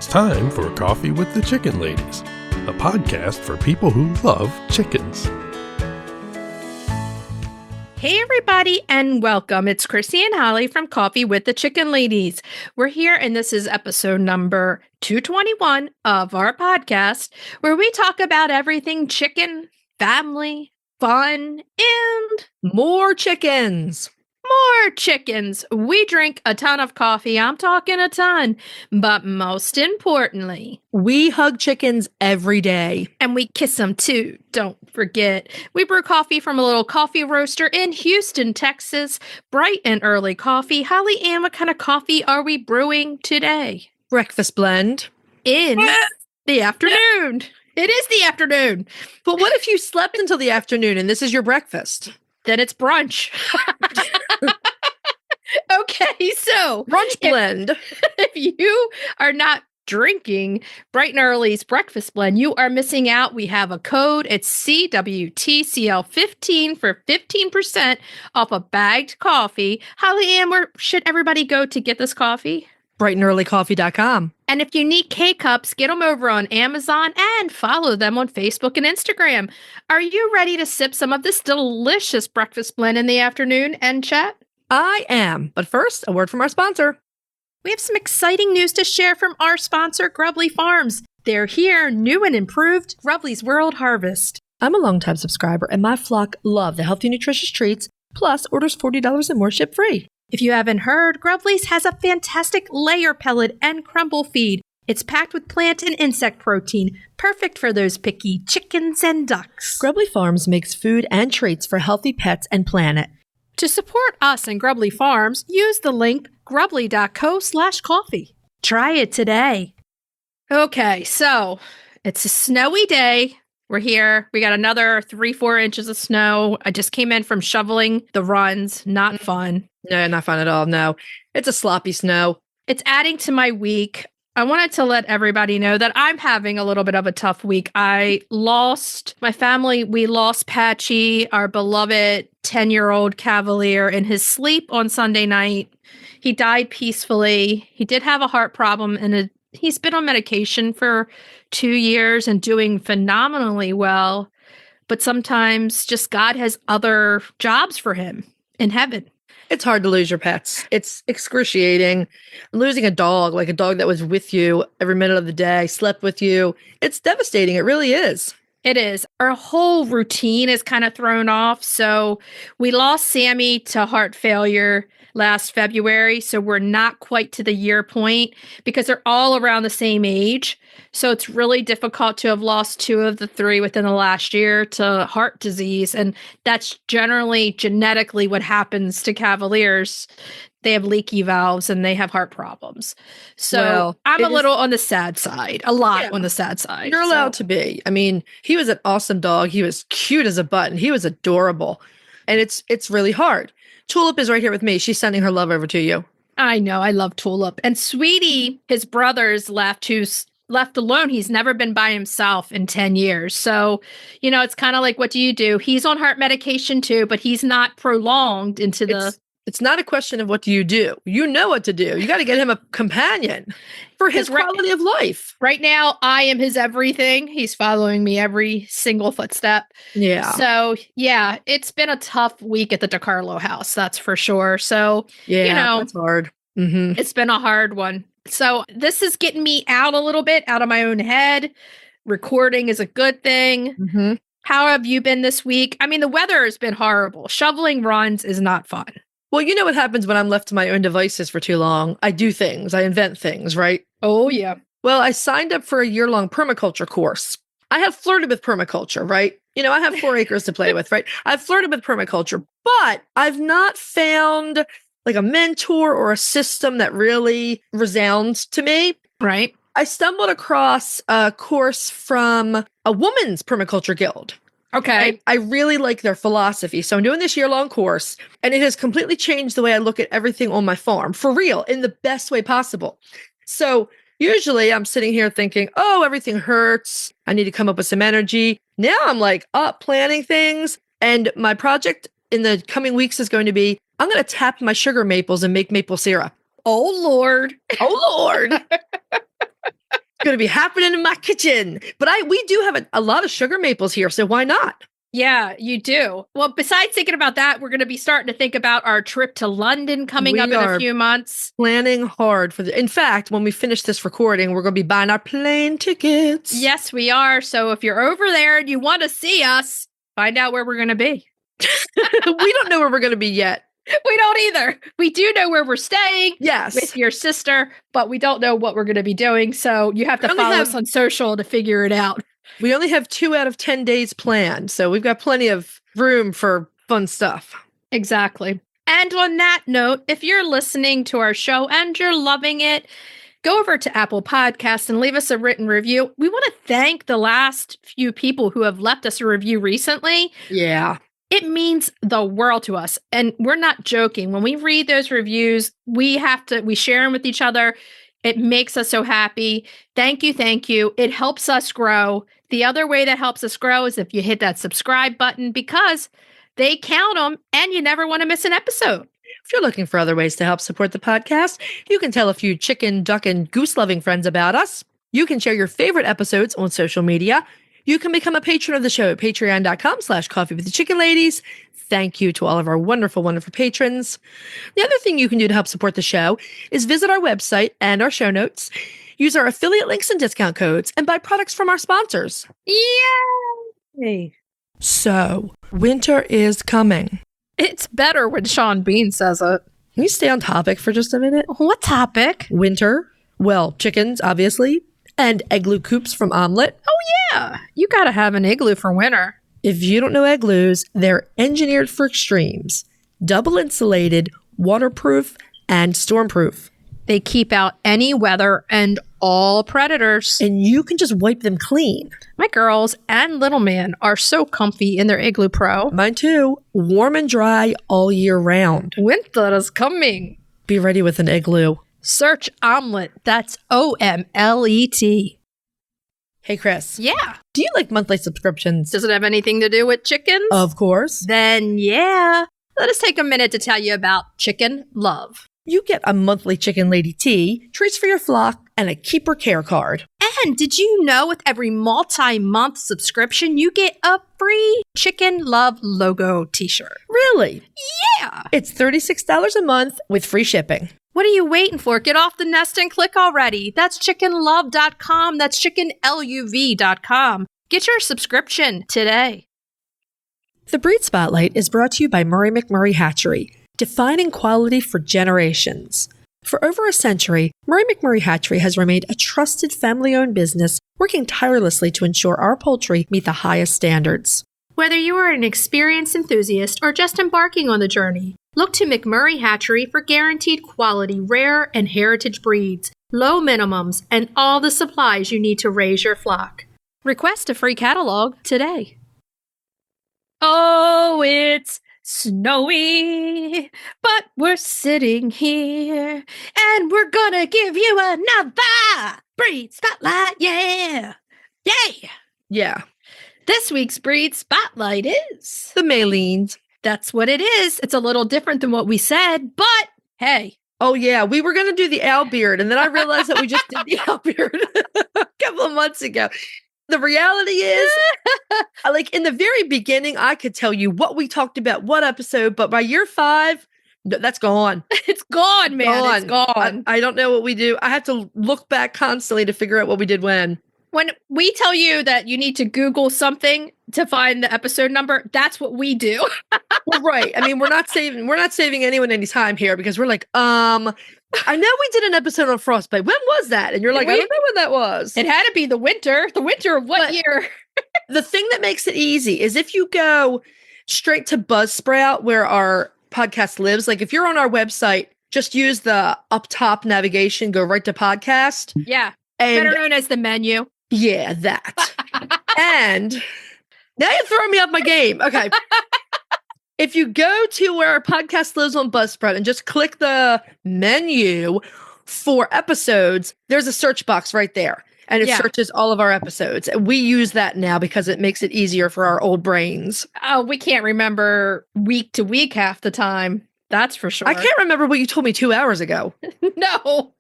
It's time for Coffee with the Chicken Ladies, a podcast for people who love chickens. Hey everybody and welcome. It's Chrisie&Holly from Coffee with the Chicken Ladies. We're here and this is episode number 221 of our podcast where we talk about everything chicken, family, fun, and more chickens. More chickens. We drink a ton of coffee. I'm talking a ton. But most importantly, we hug chickens every day. And we kiss them too. Don't forget. We brew coffee from a little coffee roaster in Houston, Texas. Bright and early coffee. Holly Ann, what kind of coffee are we brewing today? Breakfast blend. In the afternoon. It is the afternoon. But what if you slept until the afternoon and this is your breakfast? Then it's brunch. Okay, so brunch blend. If you are not drinking Bright and Early's breakfast blend, you are missing out. We have a code. It's CWTCL 15 for 15% off a bagged coffee. Holly Ann, where should everybody go to get this coffee? brightandearlycoffee.com. And if you need K-Cups, get them over on Amazon and follow them on Facebook and Instagram. Are you ready to sip some of this delicious breakfast blend in the afternoon and chat? I am. But first, a word from our sponsor. We have some exciting news to share from our sponsor, Grubbly Farms. They're here, new and improved, Grubbly's World Harvest. I'm a longtime subscriber, and my flock love the healthy, nutritious treats, plus orders $40 and more ship free. If you haven't heard, Grubbly's has a fantastic layer pellet and crumble feed. It's packed with plant and insect protein, perfect for those picky chickens and ducks. Grubbly Farms makes food and treats for healthy pets and planet. To support us and Grubbly Farms, use the link grubbly.co/coffee. Try it today. Okay, so it's a snowy day. We're here. We got another 3-4 inches of snow. I just came in from shoveling the runs. Not fun. No, not fun at all. No, it's a sloppy snow. It's adding to my week. I wanted to let everybody know that I'm having a little bit of a tough week. I lost my family. We lost Patchy, our beloved 10-year-old Cavalier, in his sleep on Sunday night. He died peacefully. He did have a heart problem, and he's been on medication for 2 years and doing phenomenally well. But sometimes just God has other jobs for him in heaven. It's hard to lose your pets. It's excruciating. Losing a dog, like a dog that was with you every minute of the day, slept with you. It's devastating. It really is. It is. Our whole routine is kind of thrown off. So we lost Sammy to heart failure last February. So we're not quite to the year point because they're all around the same age. So it's really difficult to have lost 2 of the 3 within the last year to heart disease. And that's generally genetically what happens to Cavaliers. They have leaky valves and they have heart problems. So I'm a little on the sad side, a lot on the sad side. You're allowed to be. I mean, he was an awesome dog. He was cute as a button. He was adorable. And it's really hard. Tulip is right here with me. She's sending her love over to you. I know. I love Tulip. And Sweetie, his brother's left, who's left alone. He's never been by himself in 10 years. So, it's kind of like, what do? He's on heart medication too, but he's not prolonged into It's not a question of what do. You know what to do. You got to get him a companion for his quality of life. Right now, I am his everything. He's following me every single footstep. Yeah. So, yeah, it's been a tough week at the DiCarlo house. That's for sure. So, it's hard. Mm-hmm. It's been a hard one. So this is getting me out a little bit, out of my own head. Recording is a good thing. Mm-hmm. How have you been this week? I mean, the weather has been horrible. Shoveling runs is not fun. Well, you know what happens when I'm left to my own devices for too long? I do things. I invent things, right? Oh, yeah. Well, I signed up for a year-long permaculture course. I have flirted with permaculture, right? I have 4 acres to play with, right? I've flirted with permaculture, but I've not found like a mentor or a system that really resounds to me. Right. I stumbled across a course from a woman's permaculture guild. Okay. I really like their philosophy. So I'm doing this year-long course, and it has completely changed the way I look at everything on my farm, for real, in the best way possible. So usually I'm sitting here thinking, oh, everything hurts. I need to come up with some energy. Now I'm like up planning things. And my project in the coming weeks is going to be, I'm going to tap my sugar maples and make maple syrup. Oh, Lord. Oh, Lord. going to be happening in my kitchen. But we do have a lot of sugar maples here, so why not? Yeah, you do. Well, besides thinking about that, we're going to be starting to think about our trip to London coming up in a few months. Planning hard for in fact, when we finish this recording, we're going to be buying our plane tickets. Yes, we are. So if you're over there and you want to see us, find out where we're going to be. We don't know where we're going to be yet. We don't either. We do know where we're staying. Yes. With your sister, but we don't know what we're going to be doing. So you have to follow us on social to figure it out. We only have 2 out of 10 days planned, so we've got plenty of room for fun stuff. Exactly. And on that note, if you're listening to our show and you're loving it, go over to Apple Podcasts and leave us a written review. We want to thank the last few people who have left us a review recently. Yeah. It means the world to us. And we're not joking. When we read those reviews, we share them with each other. It makes us so happy. Thank you. Thank you. It helps us grow. The other way that helps us grow is if you hit that subscribe button, because they count them and you never want to miss an episode. If you're looking for other ways to help support the podcast, you can tell a few chicken, duck, and goose-loving friends about us. You can share your favorite episodes on social media. You can become a patron of the show at patreon.com/coffeewiththechickenladies. Thank you to all of our wonderful, wonderful patrons. The other thing you can do to help support the show is visit our website and our show notes, use our affiliate links and discount codes, and buy products from our sponsors. Yay! So, winter is coming. It's better when Sean Bean says it. Can you stay on topic for just a minute? What topic? Winter. Well, chickens, obviously, and igloo coops from Omelette. Oh, yeah. You got to have an igloo for winter. If you don't know igloos, they're engineered for extremes, double insulated, waterproof, and stormproof. They keep out any weather and all predators. And you can just wipe them clean. My girls and little man are so comfy in their Igloo Pro. Mine too. Warm and dry all year round. Winter is coming. Be ready with an igloo. Search Omelette. That's OMLET. Hey, Chris. Yeah. Do you like monthly subscriptions? Does it have anything to do with chickens? Of course. Then yeah. Let us take a minute to tell you about Chicken Love. You get a monthly Chicken Lady tee, treats for your flock, and a keeper care card. And did you know with every multi-month subscription, you get a free Chicken Love logo t-shirt? Really? Yeah. It's $36 a month with free shipping. What are you waiting for? Get off the nest and click already. That's chickenlove.com. That's chickenluv.com. Get your subscription today. The Breed Spotlight is brought to you by Murray McMurray Hatchery, defining quality for generations. For over a century, Murray McMurray Hatchery has remained a trusted family-owned business, working tirelessly to ensure our poultry meet the highest standards. Whether you are an experienced enthusiast or just embarking on the journey, look to McMurray Hatchery for guaranteed quality, rare and heritage breeds, low minimums, and all the supplies you need to raise your flock. Request a free catalog today. Oh, it's snowy, but we're sitting here, and we're gonna give you another Breed Spotlight, yeah! Yay! Yeah. This week's Breed Spotlight is The Malines. That's what it is. It's a little different than what we said, but hey. Oh, yeah. We were going to do the owl beard, and then I realized that we just did the owl beard a couple of months ago. The reality is, like in the very beginning, I could tell you what we talked about, what episode, but by year 5, that's gone. It's gone, man. It's gone. I don't know what we do. I have to look back constantly to figure out what we did when. When we tell you that you need to Google something to find the episode number, that's what we do. Well, right. I mean, we're not saving anyone any time here because we're like, I know we did an episode on frostbite. When was that? And you're like, I don't know when that was. It had to be the winter. The winter of what year? The thing that makes it easy is if you go straight to Buzzsprout where our podcast lives, like if you're on our website, just use the up top navigation, go right to podcast. Yeah. And better known as the menu. Yeah, that. And now you're throwing me off my game. Okay. If you go to where our podcast lives on Buzzsprout and just click the menu for episodes, there's a search box right there. And it searches all of our episodes. And we use that now because it makes it easier for our old brains. Oh, we can't remember week to week half the time. That's for sure. I can't remember what you told me 2 hours ago. No,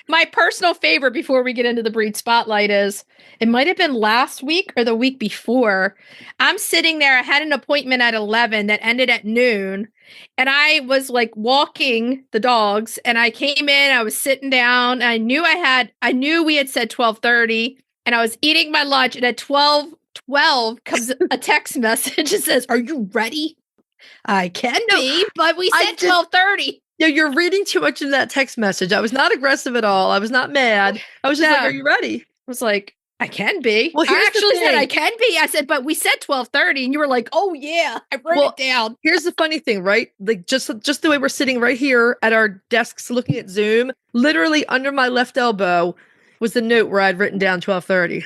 my personal favorite before we get into the breed spotlight is it might have been last week or the week before. I'm sitting there. I had an appointment at 11 that ended at noon. And I was like walking the dogs and I came in, I was sitting down. I knew we had said 12:30 and I was eating my lunch. And at 12:12 comes a text message that says, "Are you ready?" I can be, but we said 12:30. No, you're reading too much into that text message. I was not aggressive at all. I was not mad. I was just like, "Are you ready?" I was like, "I can be." Well, I actually said I can be. I said, but we said 12:30, and you were like, "Oh yeah, I wrote it down." Here's the funny thing, right? Like just the way we're sitting right here at our desks looking at Zoom, literally under my left elbow was the note where I'd written down 12:30.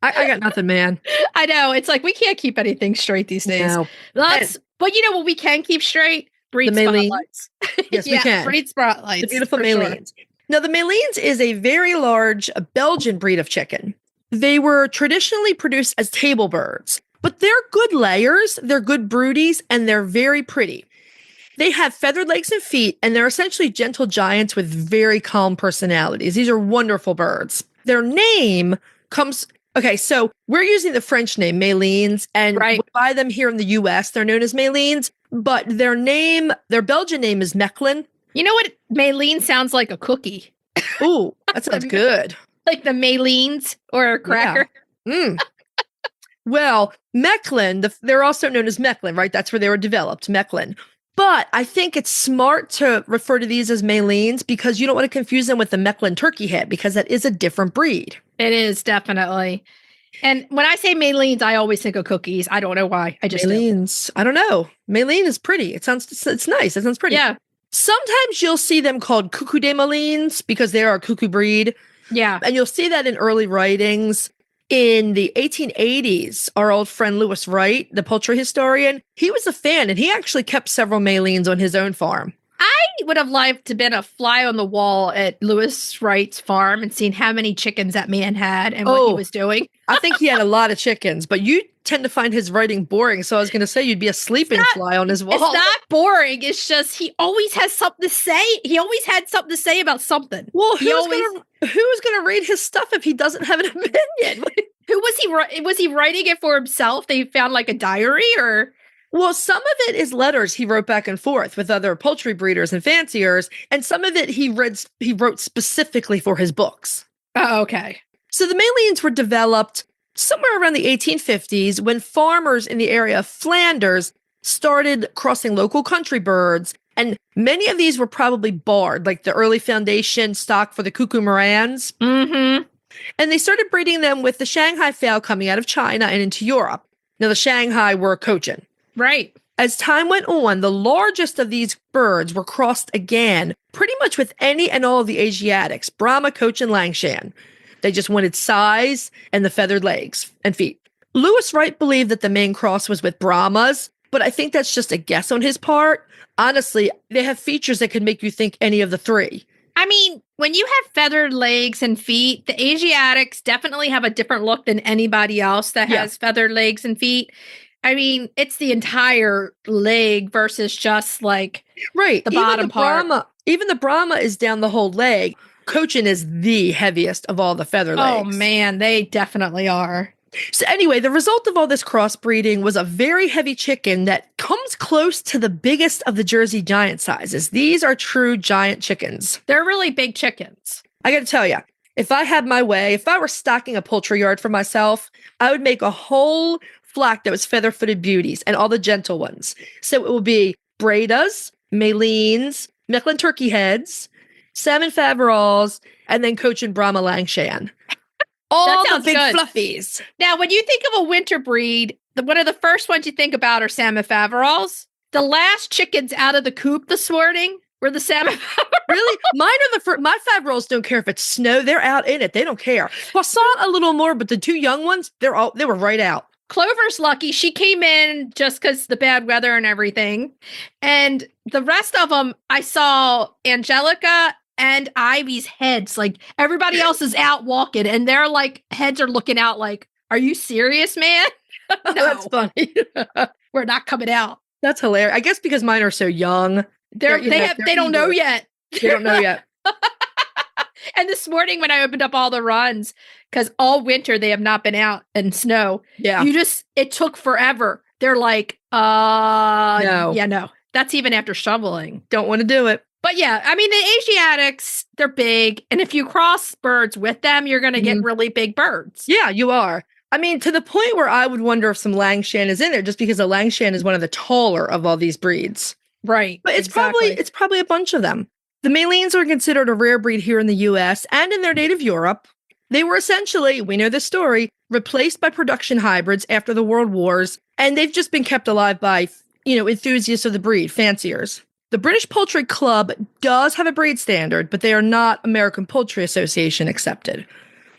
I got nothing, man. I know. It's like we can't keep anything straight these days. No. But you know what we can keep straight? Breed spotlights. Yes, we can. Breed spotlights. The beautiful Malines. Sure. Now, the Malines is a very large Belgian breed of chicken. They were traditionally produced as table birds, but they're good layers, they're good broodies, and they're very pretty. They have feathered legs and feet, and they're essentially gentle giants with very calm personalities. These are wonderful birds. Their name comes... Okay, so we're using the French name, Malines, and we buy them here in the US. They're known as Malines, but their Belgian name is Mechlin. You know what Maline sounds like? A cookie. Ooh, that sounds good. Like the Malines or a cracker. Yeah. Well, Mechlin, they're also known as Mechlin, right? That's where they were developed, Mechlin. But I think it's smart to refer to these as Malines because you don't want to confuse them with the Mechlin turkey head because that is a different breed. It is, definitely. And when I say Malines, I always think of cookies. I don't know why. I just Malines. I don't know. Maline is pretty. It's nice. It sounds pretty. Yeah. Sometimes you'll see them called Cuckoo des Malines because they are a cuckoo breed. Yeah. And you'll see that in early writings. In the 1880s, our old friend Lewis Wright, the poultry historian, he was a fan and he actually kept several Malines on his own farm. I would have liked to been a fly on the wall at Lewis Wright's farm and seen how many chickens that man had and what he was doing. I think he had a lot of chickens, but you tend to find his writing boring. So I was going to say you'd be a sleeping fly on his wall. It's not boring. It's just he always has something to say. He always had something to say about something. Well, who's going to read his stuff if he doesn't have an opinion? Who was he? Was he writing it for himself? They found like a diary or... Well, some of it is letters he wrote back and forth with other poultry breeders and fanciers, and some of it he wrote specifically for his books. Oh, okay. So the Malines were developed somewhere around the 1850s when farmers in the area of Flanders started crossing local country birds, and many of these were probably barred, like the early foundation stock for the cuckoo Morans. Mm-hmm. And they started breeding them with the Shanghai fowl coming out of China and into Europe. Now, the Shanghai were Cochin. Right. As time went on, the largest of these birds were crossed again, pretty much with any and all of the Asiatics, Brahma, Cochin, Langshan. They just wanted size and the feathered legs and feet. Lewis Wright believed that the main cross was with Brahmas, but I think that's just a guess on his part. Honestly, they have features that could make you think any of the three. I mean, when you have feathered legs and feet, the Asiatics definitely have a different look than anybody else that has feathered legs and feet. I mean, it's the entire leg versus just like the bottom part. Even the Brahma is down the whole leg. Cochin is the heaviest of all the feather legs. Oh, man, they definitely are. So anyway, the result of all this crossbreeding was a very heavy chicken that comes close to the biggest of the Jersey giant sizes. These are true giant chickens. They're really big chickens. I got to tell you, if I had my way, if I were stocking a poultry yard for myself, I would make a whole flock that was feather-footed beauties and all the gentle ones. So it will be Bredas, Malines, Mechlin turkey heads, salmon Faverolles, and then Cochin Brahma Langshan. All the big fluffies. Now, when you think of a winter breed, one of the first ones you think about are salmon Faverolles. The last chickens out of the coop this morning were the salmon Faverolles. Really? Mine are my Faverolles don't care if it's snow. They're out in it. They don't care. Croissant a little more, but the two young ones, they were right out. Clover's lucky. She came in just because the bad weather and everything. And the rest of them, I saw Angelica and Ivy's heads. Like everybody else is out walking and their like heads are looking out like, are you serious, man? No, that's funny. We're not coming out. That's hilarious. I guess because mine are so young. They don't know yet. They don't know yet. And this morning when I opened up all the runs, because all winter they have not been out in snow. Yeah. It took forever. They're like, no. Yeah, no. That's even after shoveling. Don't want to do it. But yeah, I mean, the Asiatics, they're big. And if you cross birds with them, you're going to get really big birds. Yeah, you are. I mean, to the point where I would wonder if some Langshan is in there, just because the Langshan is one of the taller of all these breeds. Right. But it's probably a bunch of them. The Malines are considered a rare breed here in the US and in their native Europe. They were essentially, we know this story, replaced by production hybrids after the World Wars, and they've just been kept alive by, enthusiasts of the breed, fanciers. The British Poultry Club does have a breed standard, but they are not American Poultry Association accepted.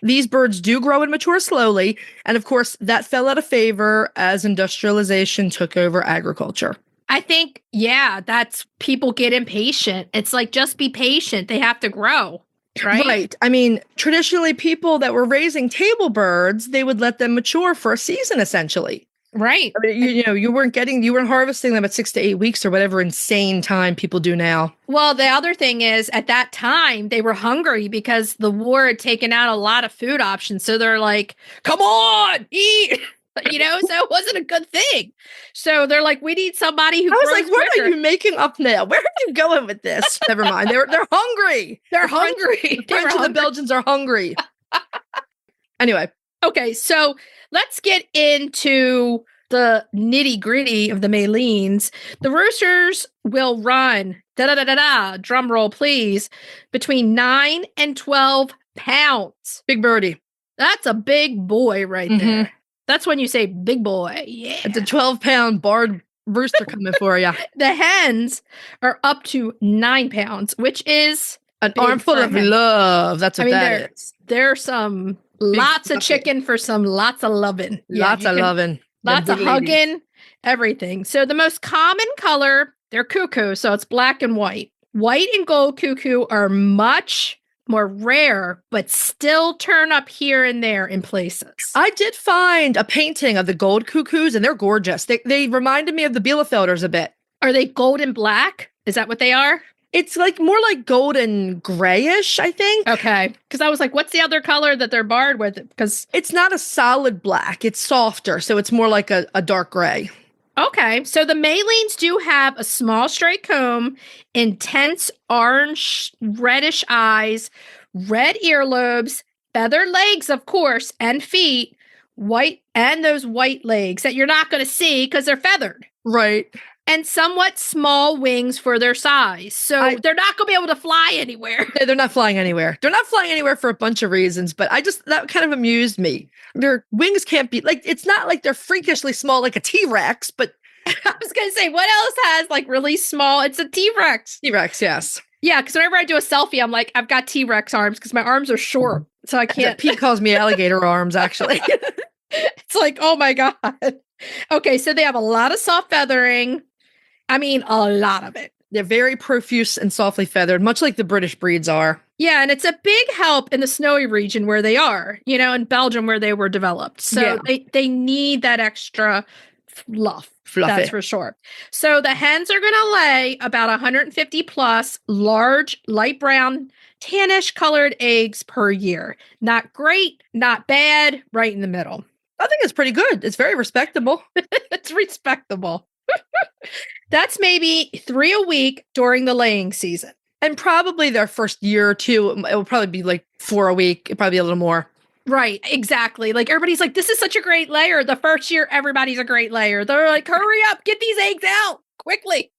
These birds do grow and mature slowly, and of course, that fell out of favor as industrialization took over agriculture. I think, that's people get impatient. It's like, just be patient. They have to grow, right? Right. I mean, traditionally, people that were raising table birds, they would let them mature for a season, essentially. Right. I mean, you weren't harvesting them at 6 to 8 weeks or whatever insane time people do now. Well, the other thing is, at that time, they were hungry because the war had taken out a lot of food options. So they're like, come on, eat. So it wasn't a good thing. So they're like, we need somebody who. I was like, what are you making up now? Where are you going with this? Never mind. They're hungry. They're hungry. The French and the Belgians are hungry. Anyway. Okay, so let's get into the nitty gritty of the Malines. The roosters will run, drum roll please, between 9 and 12 pounds. Big birdie. That's a big boy right there. That's when you say big boy. Yeah. It's a 12-pound barred rooster coming for you. The hens are up to 9 pounds, which is an armful of love. That's what that is. There's some lots of chicken for some lots of loving. Lots of loving. Lots of hugging, everything. So the most common color, they're cuckoo. So it's black and white. White and gold cuckoo are much more rare, but still turn up here and there in places. I did find a painting of the gold cuckoos, and they're gorgeous. They reminded me of the Bielefelders a bit. Are they gold and black? Is that what they are? It's more like golden grayish, I think. Okay. Because I was like, what's the other color that they're barred with? Because it's not a solid black. It's softer. So it's more like a dark gray. Okay. So the Malines do have a small straight comb, intense orange, reddish eyes, red earlobes, feathered legs, of course, and feet, white, and those white legs that you're not going to see because they're feathered. Right. And somewhat small wings for their size. So they're not going to be able to fly anywhere. No, they're not flying anywhere. They're not flying anywhere for a bunch of reasons, but that kind of amused me. Their wings can't be, it's not like they're freakishly small like a T-Rex, but... I was going to say, what else has really small? It's a T-Rex. T-Rex, yes. Yeah, because whenever I do a selfie, I'm like, I've got T-Rex arms because my arms are short, so I can't. Pete calls me alligator arms, actually. It's like, oh my God. Okay, so they have a lot of soft feathering. I mean, a lot of it. They're very profuse and softly feathered, much like the British breeds are. Yeah, and it's a big help in the snowy region where they are, in Belgium where they were developed. So they need that extra fluff. That's for sure. So the hens are going to lay about 150 plus large, light brown, tannish colored eggs per year. Not great, not bad, right in the middle. I think it's pretty good. It's very respectable. It's respectable. That's maybe 3 a week during the laying season. And probably their first year or two, it will probably be 4 a week. It'll probably be a little more. Right, exactly. Everybody's like, this is such a great layer. The first year, everybody's a great layer. They're like, hurry up, get these eggs out quickly.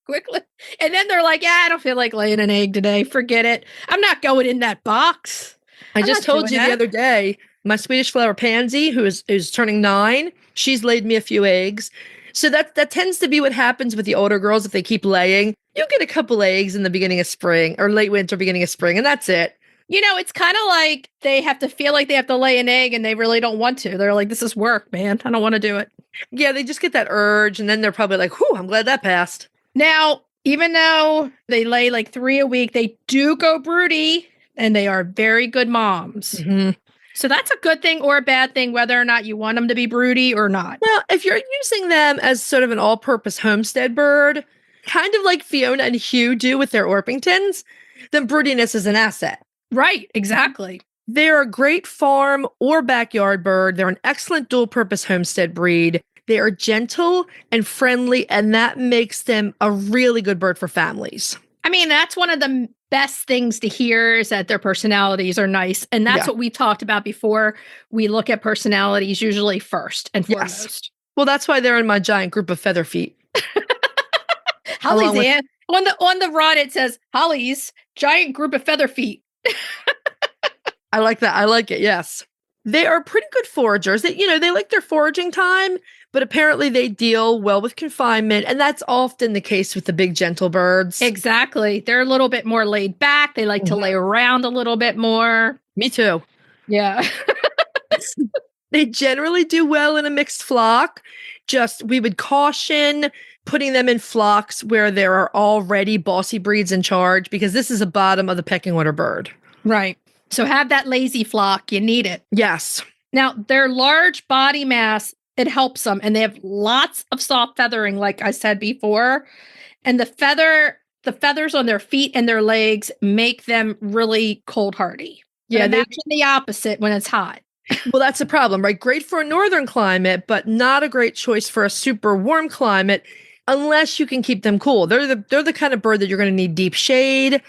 And then they're like, I don't feel like laying an egg today. Forget it. I'm not going in that box. I just told you the other day, my Swedish flower pansy, who is turning 9, she's laid me a few eggs. So that tends to be what happens with the older girls if they keep laying. You get a couple eggs in the beginning of spring or late winter, beginning of spring, and that's it. It's kind of like they have to feel like they have to lay an egg and they really don't want to. They're like, this is work, man. I don't want to do it. Yeah, they just get that urge and then they're probably like, whew, I'm glad that passed. Now, even though they lay 3 a week, they do go broody and they are very good moms. Mm-hmm. So that's a good thing or a bad thing, whether or not you want them to be broody or not. Well, if you're using them as sort of an all-purpose homestead bird, kind of like Fiona and Hugh do with their Orpingtons, then broodiness is an asset. Right, exactly. They're a great farm or backyard bird. They're an excellent dual-purpose homestead breed. They are gentle and friendly, and that makes them a really good bird for families. I mean, that's one of the best things to hear is that their personalities are nice. And that's what we talked about before. We look at personalities usually first and foremost. Yes. Well, that's why they're in my giant group of feather feet. Holly's in. On the rod, it says, Holly's giant group of feather feet. I like that. I like it. Yes. They are pretty good foragers. They like their foraging time, but apparently they deal well with confinement. And that's often the case with the big, gentle birds. Exactly. They're a little bit more laid back. They like to lay around a little bit more. Me too. Yeah. They generally do well in a mixed flock. We would caution putting them in flocks where there are already bossy breeds in charge, because this is a bottom of the pecking order bird. Right. So have that lazy flock. You need it. Yes. Now, their large body mass, it helps them. And they have lots of soft feathering, like I said before. And the feathers on their feet and their legs make them really cold hardy. Yeah, imagine the opposite when it's hot. Well, that's the problem, right? Great for a northern climate, but not a great choice for a super warm climate unless you can keep them cool. They're the kind of bird that you're going to need deep shade,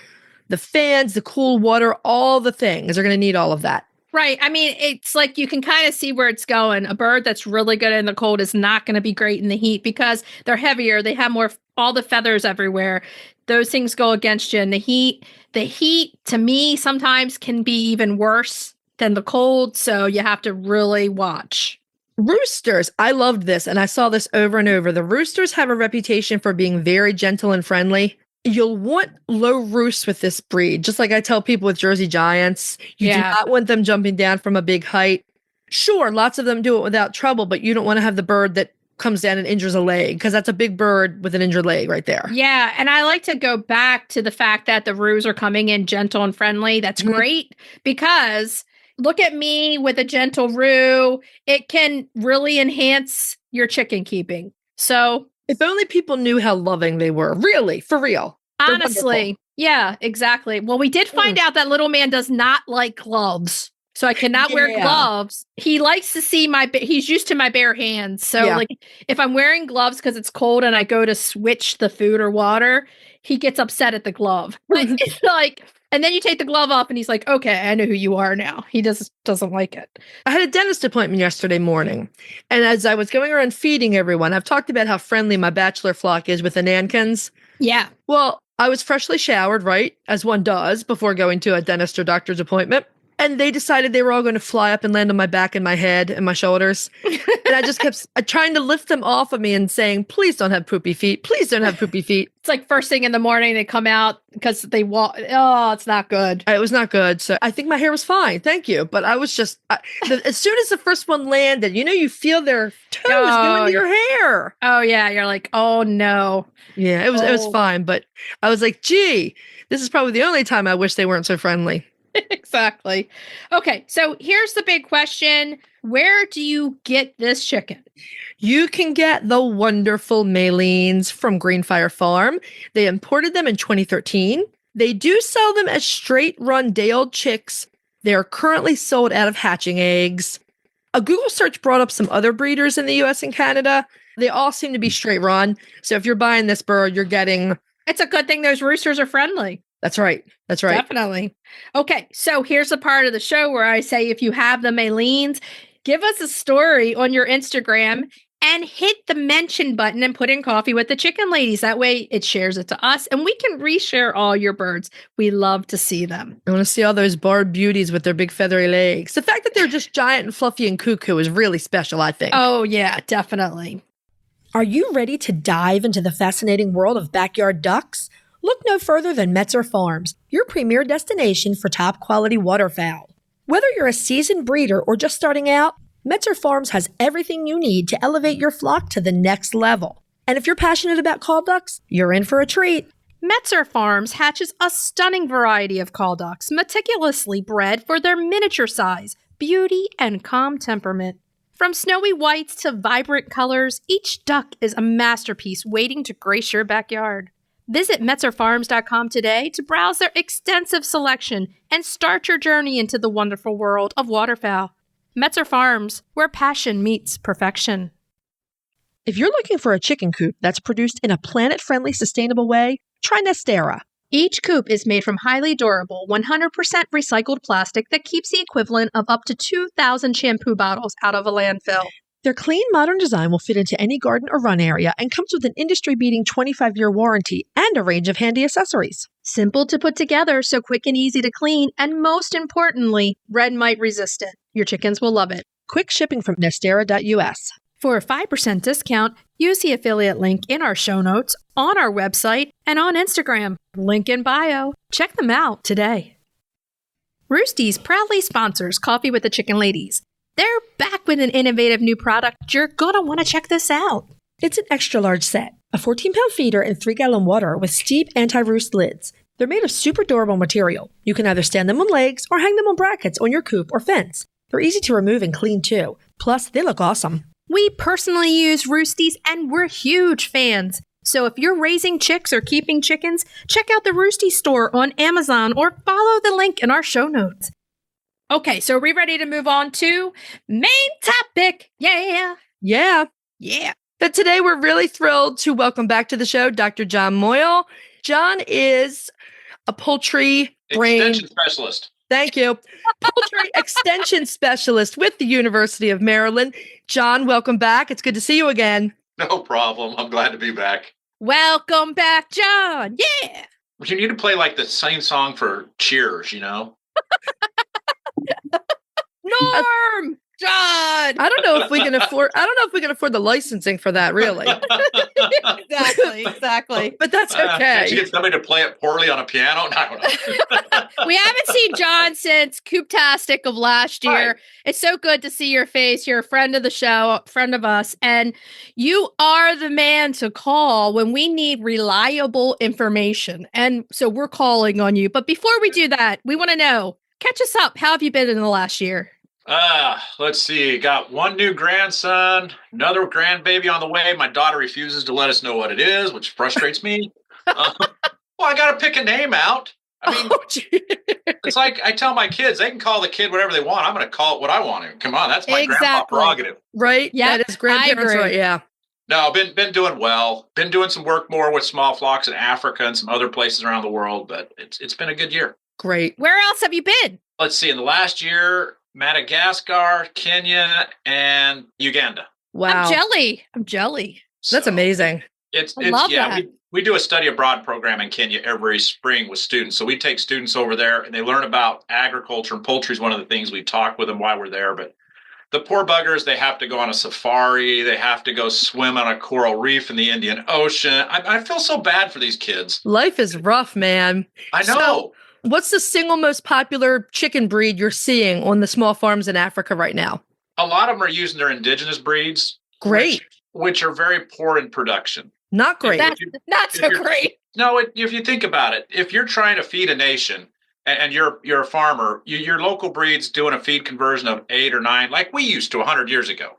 the fans, the cool water, all the things. They're going to need all of that. Right. I mean, it's like you can kind of see where it's going. A bird that's really good in the cold is not going to be great in the heat because they're heavier. They have all the feathers everywhere. Those things go against you. And the heat to me sometimes can be even worse than the cold. So you have to really watch. Roosters. I loved this. And I saw this over and over. The roosters have a reputation for being very gentle and friendly. You'll want low roosts with this breed. Just like I tell people with Jersey Giants, you do not want them jumping down from a big height. Sure, lots of them do it without trouble, but you don't want to have the bird that comes down and injures a leg, because that's a big bird with an injured leg right there. Yeah, and I like to go back to the fact that the roos are coming in gentle and friendly. That's great, because look at me with a gentle roo. It can really enhance your chicken keeping. So if only people knew how loving they were. Really, for real. Honestly. Yeah, exactly. Well, we did find out that little man does not like gloves. So I cannot wear gloves. He likes to see he's used to my bare hands. So like if I'm wearing gloves because it's cold and I go to switch the food or water, he gets upset at the glove. It's like, and then you take the glove off and he's like, okay, I know who you are now. He doesn't like it. I had a dentist appointment yesterday morning. And as I was going around feeding everyone, I've talked about how friendly my bachelor flock is with the Nankins. Yeah. Well, I was freshly showered, right? As one does before going to a dentist or doctor's appointment. And they decided they were all going to fly up and land on my back and my head and my shoulders. And I just kept trying to lift them off of me and saying, please don't have poopy feet. Please don't have poopy feet. It's like first thing in the morning, they come out because they walk. Oh, it's not good. It was not good. So I think my hair was fine. Thank you. But I was just, as soon as the first one landed, you feel their toes go into your hair. Oh, yeah. You're like, oh, no. Yeah, it was fine. But I was like, gee, this is probably the only time I wish they weren't so friendly. Exactly. Okay, so here's the big question. Where do you get this chicken? You can get the wonderful Malines from Greenfire Farm. They imported them in 2013. They do sell them as straight-run day-old chicks. They are currently sold out of hatching eggs. A Google search brought up some other breeders in the US and Canada. They all seem to be straight-run. So if you're buying this bird, you're getting... It's a good thing those roosters are friendly. That's right. That's right. Definitely. Okay, so here's the part of the show where I say if you have the Malines, give us a story on your Instagram and hit the mention button and put in Coffee with the Chicken Ladies. That way it shares it to us and we can reshare all your birds. We love to see them. I want to see all those barred beauties with their big feathery legs. The fact that they're just giant and fluffy and cuckoo is really special, I think. Oh, yeah, definitely. Are you ready to dive into the fascinating world of backyard ducks? Look no further than Metzer Farms, your premier destination for top quality waterfowl. Whether you're a seasoned breeder or just starting out, Metzer Farms has everything you need to elevate your flock to the next level. And if you're passionate about call ducks, you're in for a treat. Metzer Farms hatches a stunning variety of call ducks, meticulously bred for their miniature size, beauty and calm temperament. From snowy whites to vibrant colors, each duck is a masterpiece waiting to grace your backyard. Visit metzerfarms.com today to browse their extensive selection and start your journey into the wonderful world of waterfowl. Metzer Farms, where passion meets perfection. If you're looking for a chicken coop that's produced in a planet-friendly, sustainable way, try Nestera. Each coop is made from highly durable, 100% recycled plastic that keeps the equivalent of up to 2,000 shampoo bottles out of a landfill. Their clean, modern design will fit into any garden or run area and comes with an industry-beating 25-year warranty and a range of handy accessories. Simple to put together, so quick and easy to clean, and most importantly, red mite resistant. Your chickens will love it. Quick shipping from Nestera.us. For a 5% discount, use the affiliate link in our show notes, on our website, and on Instagram. Link in bio. Check them out today. Roosty's proudly sponsors Coffee with the Chicken Ladies. They're back with an innovative new product. You're going to want to check this out. It's an extra large set, a 14-pound feeder in 3-gallon water with steep anti-roost lids. They're made of super durable material. You can either stand them on legs or hang them on brackets on your coop or fence. They're easy to remove and clean too. Plus, they look awesome. We personally use Roosties, and we're huge fans. So if you're raising chicks or keeping chickens, check out the Roosty store on Amazon or follow the link in our show notes. Okay, so are we ready to move on to main topic? Yeah. But today we're really thrilled to welcome back to the show Dr. Jon Moyle. Jon is a poultry extension specialist. Thank you. Poultry extension specialist with the University of Maryland. Jon, welcome back. It's good to see you again. No problem. I'm glad to be back. Welcome back, Jon. Yeah. But you need to play like the same song for Cheers, you know? Norm! Jon! I don't know if we can afford the licensing for that, really. Exactly. But that's okay. Can't you get somebody to play it poorly on a piano? I don't know. We haven't seen Jon since Cooptastic of last year. Right. It's so good to see your face. You're a friend of the show, friend of us, and you are the man to call when we need reliable information. And so we're calling on you. But before we do that, we want to know, catch us up. How have you been in the last year? Let's see. Got one new grandson, another grandbaby on the way. My daughter refuses to let us know what it is, which frustrates me. Well, I got to pick a name out. I mean, it's like I tell my kids, they can call the kid whatever they want. I'm going to call it what I want to. Come on, that's my grandpa prerogative. Right? Yeah, that is grandparents, right? Yeah. No, been doing well. Been doing some work more with small flocks in Africa and some other places around the world, but it's been a good year. Great. Where else have you been? Let's see. In the last year, Madagascar, Kenya, and Uganda. Wow. I'm jelly. That's amazing. It's love that. We do a study abroad program in Kenya every spring with students. So we take students over there and they learn about agriculture, and poultry is one of the things we talk with them while we're there. But the poor buggers, they have to go on a safari. They have to go swim on a coral reef in the Indian Ocean. I feel so bad for these kids. Life is rough, man. I know. So, what's the single most popular chicken breed you're seeing on the small farms in Africa right now? A lot of them are using their indigenous breeds. Great. Which are very poor in production. Not great. That's not so great. No, if you think about it, if you're trying to feed a nation and you're a farmer, your local breed's doing a feed conversion of 8 or 9, like we used to 100 years ago,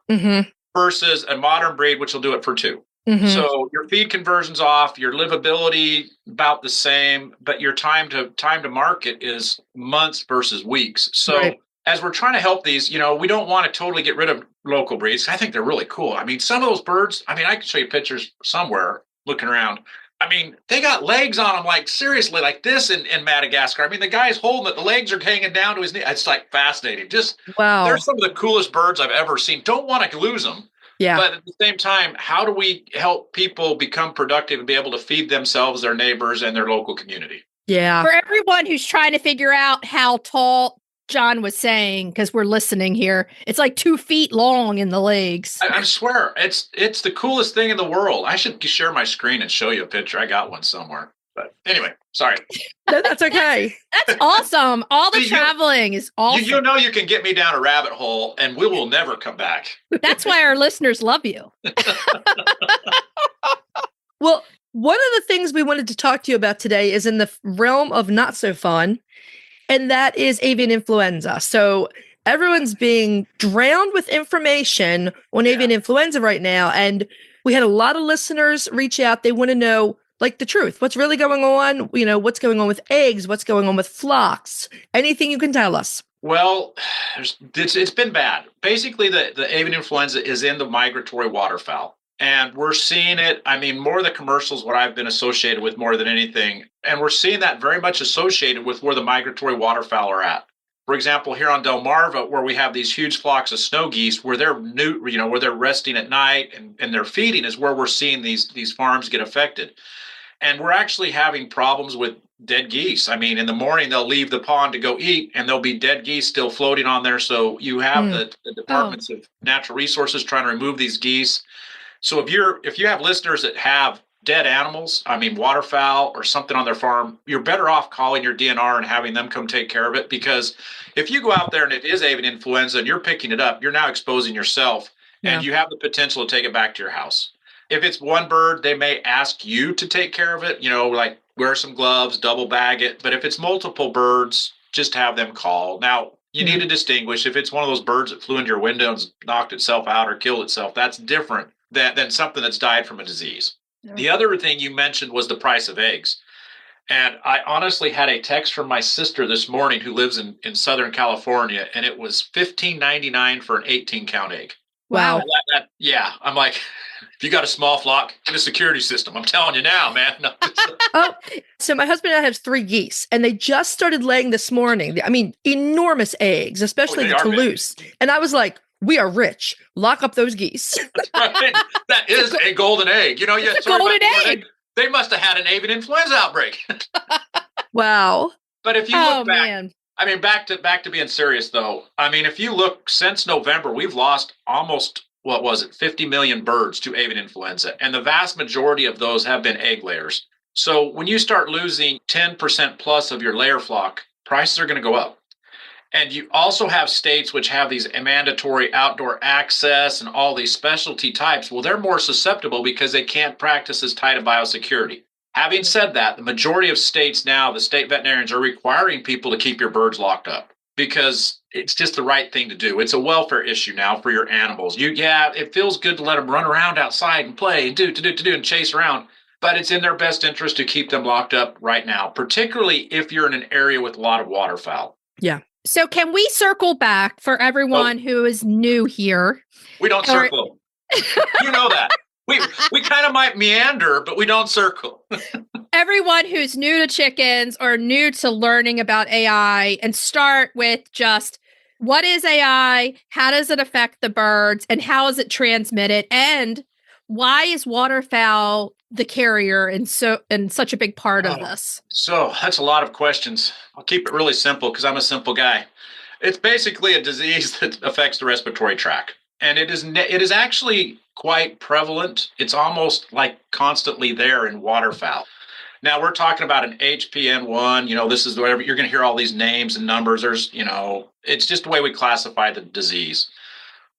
versus a modern breed, which will do it for 2. So your feed conversion's off, your livability about the same, but your time to market is months versus weeks. So as we're trying to help these, we don't want to totally get rid of local breeds. I think they're really cool. I mean, some of those birds, I can show you pictures somewhere looking around. I mean, they got legs on them, like seriously, like this in Madagascar. I mean, the guy's holding it, the legs are hanging down to his knee. It's like fascinating. Just, wow. They're some of the coolest birds I've ever seen. Don't want to lose them. Yeah. But at the same time, how do we help people become productive and be able to feed themselves, their neighbors, and their local community? Yeah. For everyone who's trying to figure out how tall Jon was saying, because we're listening here, it's like 2 feet long in the legs. I swear, it's the coolest thing in the world. I should share my screen and show you a picture. I got one somewhere. But anyway, sorry. No, that's okay. That's awesome. All the traveling is awesome. You can get me down a rabbit hole and we will never come back. That's why our listeners love you. Well, one of the things we wanted to talk to you about today is in the realm of not so fun, and that is avian influenza. So everyone's being drowned with information on avian influenza right now. And we had a lot of listeners reach out. They want to know, like, the truth. What's really going on? You know, what's going on with eggs? What's going on with flocks? Anything you can tell us? Well, it's been bad. Basically, the avian influenza is in the migratory waterfowl. And we're seeing it, I mean, more of the commercials, what I've been associated with more than anything. And we're seeing that very much associated with where the migratory waterfowl are at. For example, here on Delmarva, where we have these huge flocks of snow geese, where they're where they're resting at night and they're feeding, is where we're seeing these farms get affected. And we're actually having problems with dead geese. I mean, in the morning, they'll leave the pond to go eat, and there'll be dead geese still floating on there. So you have the departments of natural resources trying to remove these geese. So if you have listeners that have dead animals, I mean, waterfowl or something on their farm, you're better off calling your DNR and having them come take care of it. Because if you go out there and it is avian influenza and you're picking it up, you're now exposing yourself, and you have the potential to take it back to your house. If it's one bird, they may ask you to take care of it, like wear some gloves, double bag it. But if it's multiple birds, just have them call. Now, you need to distinguish if it's one of those birds that flew into your window and knocked itself out or killed itself. That's different than something that's died from a disease. Yeah. The other thing you mentioned was the price of eggs. And I honestly had a text from my sister this morning who lives in Southern California, and it was $15.99 for an 18-count egg. Wow. I'm like, if you got a small flock, get a security system. I'm telling you now, man. No. So my husband and I have 3 geese, and they just started laying this morning. I mean, enormous eggs, especially the Toulouse. Big. And I was like, we are rich. Lock up those geese. Right. That is a golden egg. It's a golden egg. They must have had an avian influenza outbreak. Wow. But if you look back, I mean, back to being serious, though. I mean, if you look since November, we've lost almost, 50 million birds to avian influenza. And the vast majority of those have been egg layers. So when you start losing 10% plus of your layer flock, prices are going to go up. And you also have states which have these mandatory outdoor access and all these specialty types. Well, they're more susceptible because they can't practice as tight a biosecurity. Having said that, the majority of states now, the state veterinarians are requiring people to keep your birds locked up because it's just the right thing to do. It's a welfare issue now for your animals. It feels good to let them run around outside and play and do and chase around, but it's in their best interest to keep them locked up right now, particularly if you're in an area with a lot of waterfowl. Yeah. So can we circle back for everyone who is new here? We don't circle. You know that. We kind of might meander, but we don't circle. Everyone who's new to chickens or new to learning about AI, and start with just what is AI, how does it affect the birds, and how is it transmitted, and why is waterfowl the carrier and such a big part of this? So that's a lot of questions. I'll keep it really simple because I'm a simple guy. It's basically a disease that affects the respiratory tract. And it is actually quite prevalent. It's almost like constantly there in waterfowl. Now we're talking about an HPN1, this is whatever, you're going to hear all these names and numbers. There's, it's just the way we classify the disease.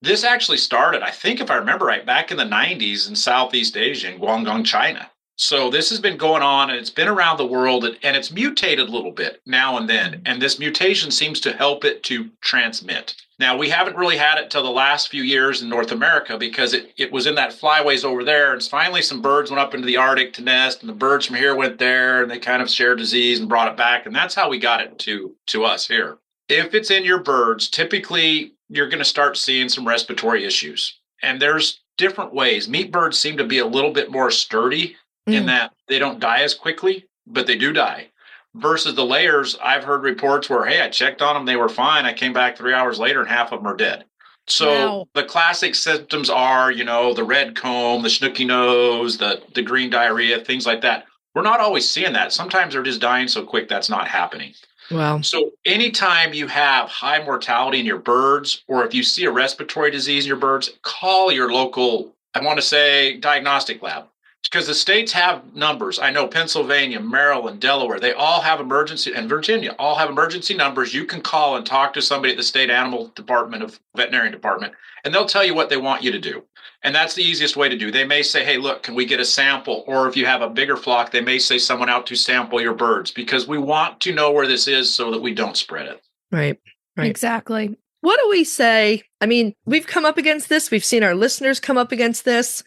This actually started, I think if I remember right, back in the 90s in Southeast Asia, in Guangdong, China. So this has been going on, and it's been around the world, and it's mutated a little bit now and then. And this mutation seems to help it to transmit. Now, we haven't really had it till the last few years in North America because it was in that flyways over there. And finally, some birds went up into the Arctic to nest, and the birds from here went there, and they kind of shared disease and brought it back. And that's how we got it to us here. If it's in your birds, typically you're going to start seeing some respiratory issues. And there's different ways. Meat birds seem to be a little bit more sturdy in that they don't die as quickly, but they do die. Versus the layers, I've heard reports where, hey, I checked on them, they were fine. I came back 3 hours later and half of them are dead. So the classic symptoms are, the red comb, the snooky nose, the green diarrhea, things like that. We're not always seeing that. Sometimes they're just dying so quick that's not happening. Wow. So anytime you have high mortality in your birds, or if you see a respiratory disease in your birds, call your local, diagnostic lab. Because the states have numbers. I know Pennsylvania, Maryland, Delaware, they all have emergency, and Virginia all have emergency numbers. You can call and talk to somebody at the state animal department of veterinarian department, and they'll tell you what they want you to do. And that's the easiest way to do. They may say, hey, look, can we get a sample? Or if you have a bigger flock, they may say someone out to sample your birds because we want to know where this is so that we don't spread it. Right. Exactly. What do we say? I mean, we've come up against this. We've seen our listeners come up against this.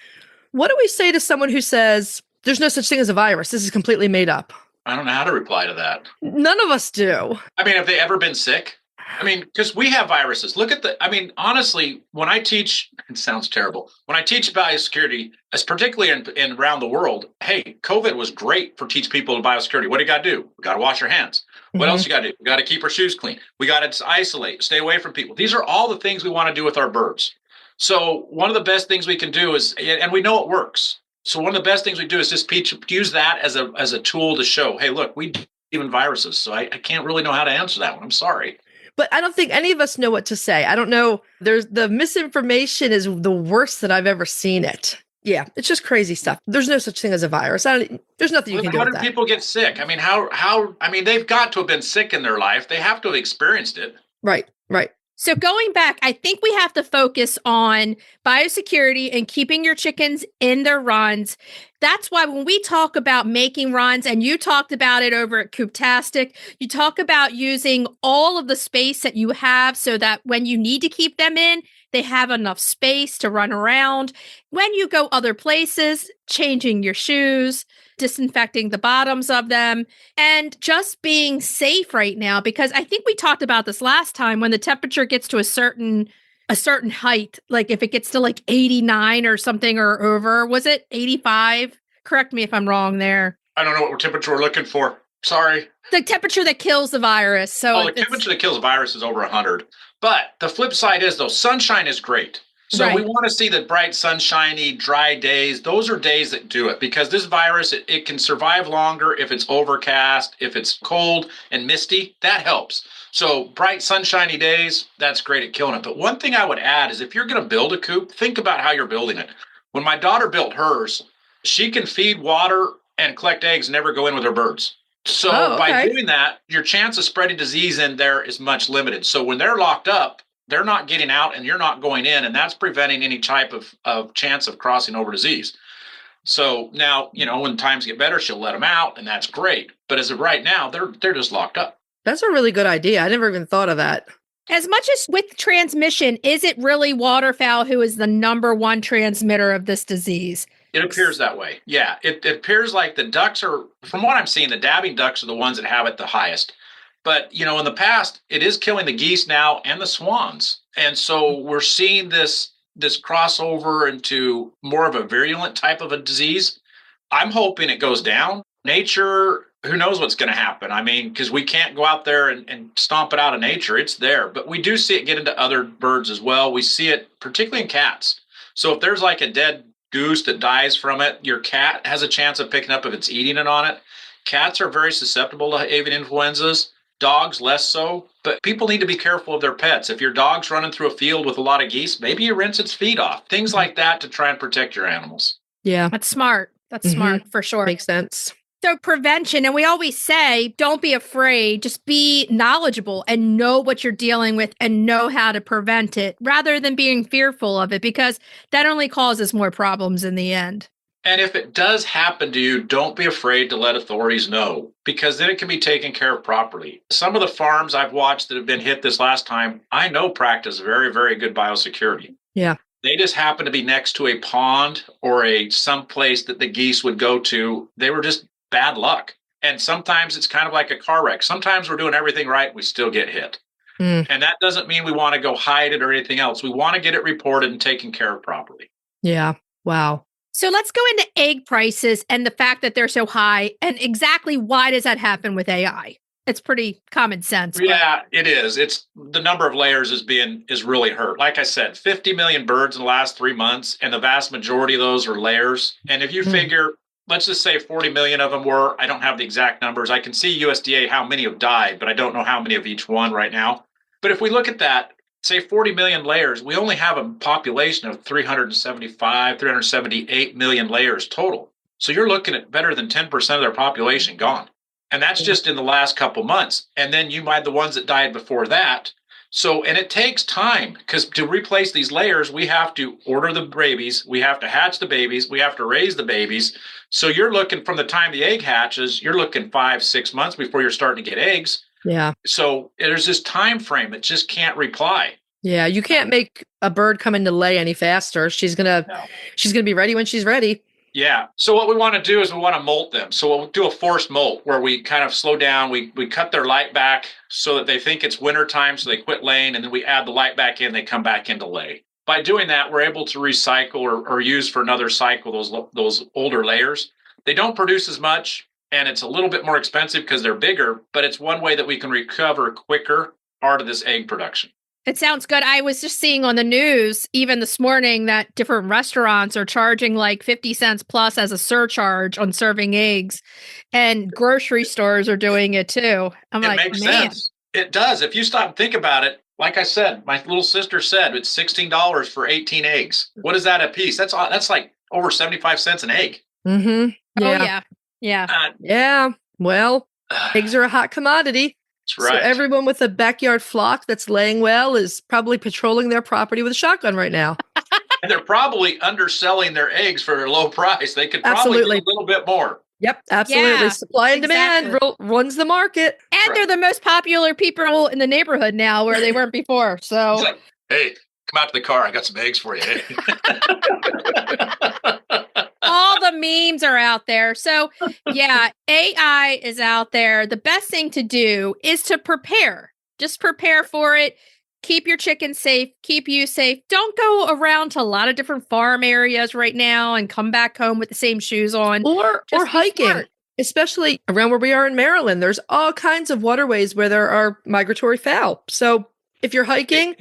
What do we say to someone who says, there's no such thing as a virus? This is completely made up. I don't know how to reply to that. None of us do. I mean, have they ever been sick? I mean, because we have viruses. Look at honestly, when I teach, it sounds terrible. When I teach biosecurity, as particularly in around the world, hey, COVID was great for teach people biosecurity. What do you got to do? We got to wash our hands. What else you got to do? We got to keep our shoes clean. We got to isolate, stay away from people. These are all the things we want to do with our birds. So one of the best things we can do is, and we know it works. So one of the best things we do is just use that as a tool to show, hey, look, we even viruses. So I can't really know how to answer that one. I'm sorry. But I don't think any of us know what to say. I don't know. The misinformation is the worst that I've ever seen it. Yeah, it's just crazy stuff. There's no such thing as a virus. There's nothing you can do with that. How do people get sick? I mean, they've got to have been sick in their life. They have to have experienced it. Right. So going back, I think we have to focus on biosecurity and keeping your chickens in their runs. That's why when we talk about making runs, and you talked about it over at Cooptastic, you talk about using all of the space that you have so that when you need to keep them in, they have enough space to run around. When you go other places, changing your shoes, disinfecting the bottoms of them, and just being safe right now, because I think we talked about this last time. When the temperature gets to a certain height, like if it gets to like 89 or something or over, was it 85? Correct me if I'm wrong there. I don't know what temperature we're looking for. Sorry. The temperature that kills the virus. So the temperature that kills the virus is over 100. But the flip side is, though, sunshine is great. So we want to see the bright, sunshiny, dry days. Those are days that do it, because this virus, it can survive longer if it's overcast, if it's cold and misty. That helps. So bright, sunshiny days, that's great at killing it. But one thing I would add is, if you're going to build a coop, think about how you're building it. When my daughter built hers, she can feed, water, and collect eggs, never go in with her birds. So by doing that, your chance of spreading disease in there is much limited. So when they're locked up, they're not getting out and you're not going in, and that's preventing any type of chance of crossing over disease. So now, when times get better, she'll let them out, and that's great. But as of right now, they're just locked up. That's a really good idea. I never even thought of that. As much as with transmission, is it really waterfowl who is the number one transmitter of this disease? It appears that way. Yeah, it appears like the ducks are, from what I'm seeing, the dabbing ducks are the ones that have it the highest. But, in the past, it is killing the geese now and the swans. And so we're seeing this crossover into more of a virulent type of a disease. I'm hoping it goes down. Nature, who knows what's going to happen? I mean, because we can't go out there and stomp it out of nature. It's there. But we do see it get into other birds as well. We see it particularly in cats. So if there's like a dead goose that dies from it, your cat has a chance of picking up if it's eating it on it. Cats are very susceptible to avian influenzas. Dogs less so, but people need to be careful of their pets. If your dog's running through a field with a lot of geese, maybe you rinse its feet off. Things like that to try and protect your animals. Yeah. That's smart. That's smart for sure. Makes sense. So prevention, and we always say, don't be afraid, just be knowledgeable and know what you're dealing with and know how to prevent it rather than being fearful of it, because that only causes more problems in the end. And if it does happen to you, don't be afraid to let authorities know, because then it can be taken care of properly. Some of the farms I've watched that have been hit this last time, I know practice very, very good biosecurity. Yeah. They just happen to be next to a pond or some place that the geese would go to. They were just bad luck. And sometimes it's kind of like a car wreck. Sometimes we're doing everything right, we still get hit. And that doesn't mean we want to go hide it or anything else. We want to get it reported and taken care of properly. Yeah. Wow. So let's go into egg prices and the fact that they're so high, and exactly why does that happen with AI? It's pretty common sense. Yeah, it is. It's the number of layers is really hurt. Like I said, 50 million birds in the last 3 months, and the vast majority of those are layers. And if you figure, let's just say 40 million of them were, I don't have the exact numbers. I can see USDA how many have died, but I don't know how many of each one right now. But if we look at that, say 40 million layers, we only have a population of 378 million layers total. So you're looking at better than 10% of their population gone. And that's just in the last couple months. And then you might the ones that died before that. So, and it takes time, because to replace these layers, we have to order the babies, we have to hatch the babies, we have to raise the babies. So you're looking from the time the egg hatches, you're looking 5-6 months before you're starting to get eggs. Yeah. So there's this time frame that just can't reply. Yeah, you can't make a bird come into lay any faster. She's gonna be ready when she's ready. Yeah. So what we want to do is we want to molt them. So we'll do a forced molt where we kind of slow down. We cut their light back so that they think it's wintertime, so they quit laying, and then we add the light back in, they come back into lay. By doing that, we're able to recycle or use for another cycle those older layers. They don't produce as much, and it's a little bit more expensive because they're bigger, but it's one way that we can recover quicker part of this egg production. It sounds good. I was just seeing on the news, even this morning, that different restaurants are charging like 50 cents plus as a surcharge on serving eggs, and grocery stores are doing it too. I'm like, makes man. sense. It does. If you stop and think about it, like I said, my little sister said it's $16 for 18 eggs. What is that a piece? That's like over 75 cents an egg. Mm-hmm. Yeah. Oh, yeah. Yeah. Well, eggs are a hot commodity. That's right. So everyone with a backyard flock that's laying well is probably patrolling their property with a shotgun right now. And they're probably underselling their eggs for a low price. They could probably do a little bit more. Yep, absolutely. Yeah, supply and demand runs the market. And they're the most popular people in the neighborhood now where they weren't before. So, it's like, hey, come out to the car. I got some eggs for you. all the memes are out there. So, yeah, AI is out there. The best thing to do is to prepare. Just prepare for it. Keep your chickens safe. Keep you safe. Don't go around to a lot of different farm areas right now and come back home with the same shoes on. Or hiking, especially around where we are in Maryland. There's all kinds of waterways where there are migratory fowl. So if you're hiking,